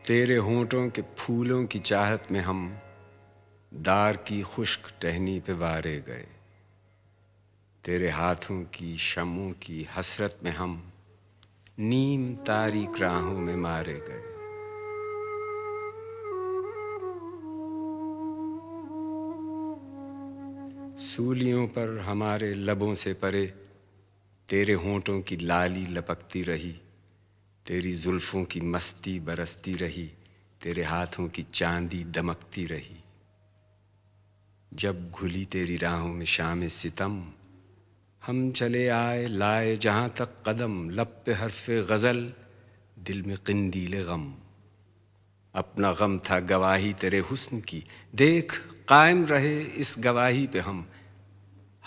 تیرے ہونٹوں کے پھولوں کی چاہت میں ہم دار کی خشک ٹہنی پہ وارے گئے، تیرے ہاتھوں کی شمعوں کی حسرت میں ہم نیم تاریک راہوں میں مارے گئے۔ سولیوں پر ہمارے لبوں سے پرے تیرے ہونٹوں کی لالی لپکتی رہی، تیری زلفوں کی مستی برستی رہی، تیرے ہاتھوں کی چاندی دمکتی رہی۔ جب گھلی تیری راہوں میں شام ستم، ہم چلے آئے لائے جہاں تک قدم، لب پہ حرف غزل دل میں قندیل غم۔ اپنا غم تھا گواہی تیرے حسن کی، دیکھ قائم رہے اس گواہی پہ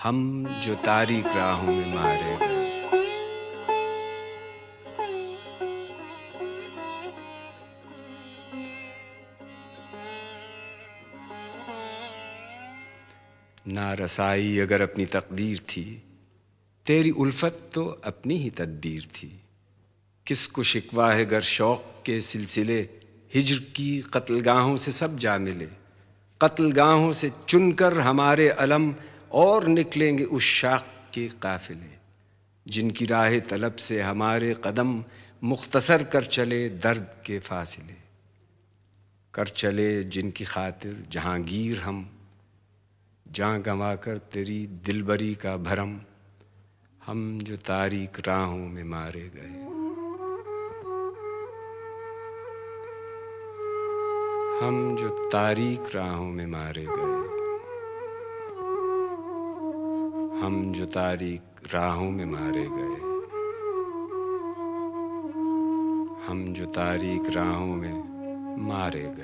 ہم جو تاریک راہوں میں مارے گئے۔ نارسائی اگر اپنی تقدیر تھی، تیری الفت تو اپنی ہی تدبیر تھی۔ کس کو شکوہ ہے گر شوق کے سلسلے، ہجر کی قتل گاہوں سے سب جا ملے۔ قتل گاہوں سے چن کر ہمارے علم، اور نکلیں گے عشاق کے قافلے، جن کی راہ طلب سے ہمارے قدم مختصر کر چلے درد کے فاصلے، کر چلے جن کی خاطر جہانگیر ہم، جاں گنوا کر تیری دلبری کا بھرم، ہم جو تاریک راہوں میں مارے گئے۔ ہم جو تاریک راہوں میں مارے گئے۔ ہم جو تاریک راہوں میں مارے گئے۔ ہم جو تاریک راہوں میں مارے گئے۔